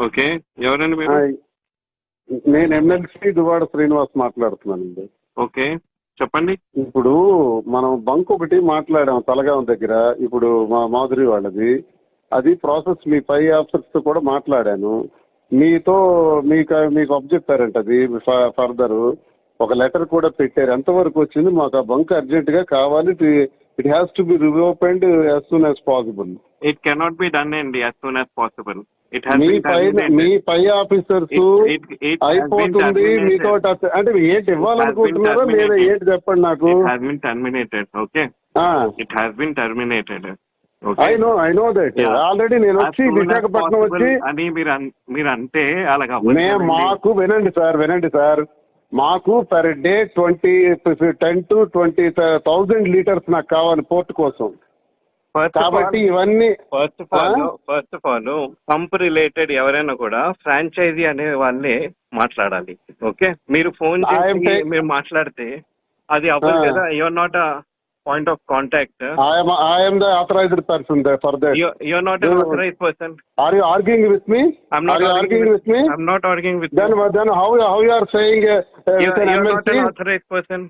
Okay. ఎవరండి మీరు? Hi. నేను ఎమ్మెల్సీ దువ్వాడ శ్రీనివాస్ మాట్లాడుతున్నానండి. ఓకే. చెప్పండి. ఇప్పుడు మనం బంక్ ఒకటి మాట్లాడాం తలగాం దగ్గర. ఇప్పుడు మా మాధురి వాళ్ళది. అది ప్రాసెస్ మీ పై ఆఫీసర్స్తో కూడా మాట్లాడాను. మీతో మీకు అబ్జెక్టారంట అది ఫర్దర్ ఒక లెటర్ కూడా పెట్టారు. ఎంతవరకు వచ్చింది? మాకు ఆ బంక్ అర్జెంటుగా కావాలి. It has to be reopened as soon as possible. It cannot be done అండి యాజ్ సూన్ యాజ్ పాసిబుల్. మీ పై ఆఫీసర్స్ అయిపోతుంది మీతో అంటే ఏంటి ఇవ్వాలనుకుంటున్నారో లేదా ఏంటి చెప్పండి నాకు. ఐ నో దట్ ఆల్రెడీ నేను వచ్చి విశాఖపట్నం వచ్చి అని మీరు అంటే అలాగా మాకు వినండి సార్ మాకు పర్ డే 10 to 20,000 లీటర్స్ నాకు కావాలి పోర్ట్ కోసం. కాబట్టి ఇవన్నీ first of all pump related ఎవరైనా కూడా ఫ్రాంచైజీ అనే వాళ్ళే మాట్లాడాలి. ఓకే, మీరు ఫోన్ చేసి మీరు మాట్లాడితే అది అవ్వదు కదా. Your not a point of contact. I am the authorized person there for that. You're not an authorized person. Are you arguing with me? I'm not arguing with me. I'm not arguing with then you. Then how you are saying You're not an authorized person.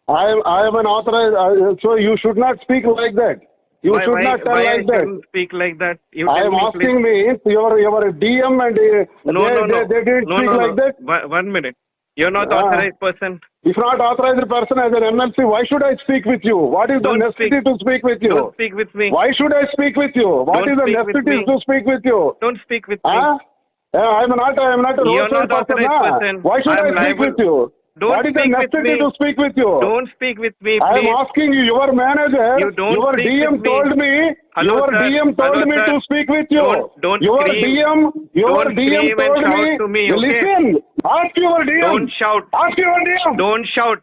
I am an authorized. So you should not speak like that. You should not tell like that. Speak like that. I am asking me your DM and they didn't speak like that. 1 minute. You're not authorized person. If not authorized person as an MLC, why should I speak with you? What is the necessity to speak with you? Don't speak with me. Why should I speak with you? What is the necessity to speak with you? Don't speak with me. I am not a You're not authorized person. Why should I speak with you? What is the necessity to speak with you? Don't speak with me, please. I am asking you, your manager, your DM told me, your DM told me to speak with you. Your DM told me, listen, ask your DM. Don't shout. Ask your DM. Don't shout.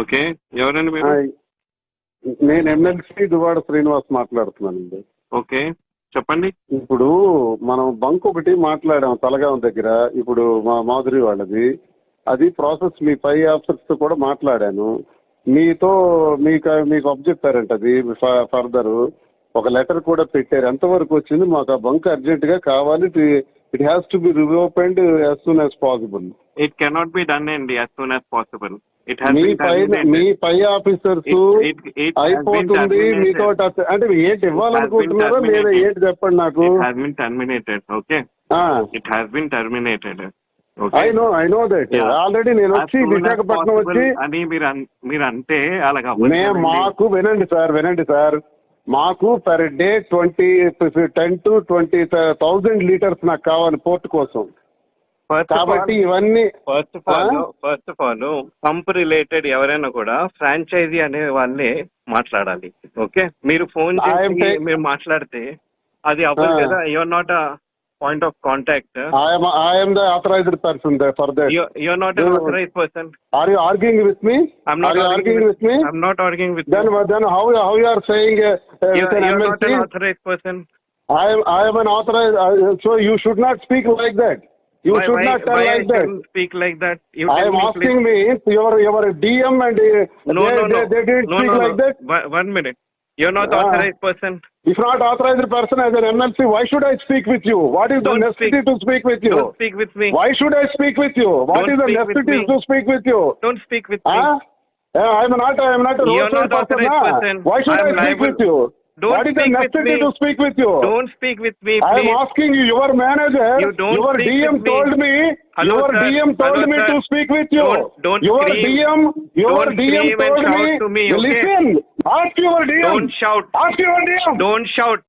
Okay, ఎవరండి మీరు? నేను MLC Duvvada Srinivas మాట్లాడుతున్నానండి. Okay, చెప్పండి. ఇప్పుడు మనం bunk ఒకటి మాట్లాడాం తలగాం దగ్గర. ఇప్పుడు మా మాధురి వాళ్ళది. అది ప్రాసెస్ మీ పై ఆఫీసర్స్తో కూడా మాట్లాడాను. మీతో మీకు అబ్జెక్టారంట అది ఫర్దర్ ఒక లెటర్ కూడా పెట్టారు. ఎంతవరకు వచ్చింది? మాకు ఆ బంక్ అర్జెంటుగా కావాలి. It has to be reopened as soon as possible. It cannot be done అండి యాజ్ సూన్ యాజ్ పాసిబుల్. మీ పై ఆఫీసర్స్ అయిపోతుంది మీతో అంటే ఏంటి ఇవ్వాలనుకుంటున్నారో లేదా ఏంటి చెప్పండి నాకు. Okay, it has been terminated. I know that already నేను వచ్చి విశాఖపట్నం వచ్చి అని మీరు అంటే అలాగా మాకు వినండి సార్ మాకు పర్ డే 10 to 20,000 లీటర్స్ నాకు కావాలి పోర్ట్ కోసం. కాబట్టి ఇవన్నీ first of all pump related ఎవరైనా కూడా ఫ్రాంచైజీ అనే వాళ్ళే మాట్లాడాలి. ఓకే, మీరు ఫోన్ చేసి మీరు మాట్లాడితే అది అవ్వదు కదా. Your not a point of contact. I am the authorized person there for that. You're not an authorized person. Are you arguing with me? I'm not arguing with me. I'm not arguing with you. Then how you are saying you're not an authorized person. I am an authorized. So you should not speak like that. You should not tell like that. Speak like that. I am asking me your DM and they didn't speak like that. 1 minute. You're not authorized person. If not authorized person as an MLC, why should I speak with you? What is the necessity to speak with you? Don't speak with me. Why should I speak with you? What is the necessity to speak with you? Don't speak with me. I am not a You're not authorized person. Why should I speak with you? What is the necessity to speak with you? Don't speak with me, please. I am asking you, your manager, your DM told me, your DM told me to speak with you. Your DM told me, listen, ask your DM. Don't shout. Ask your DM. Don't shout.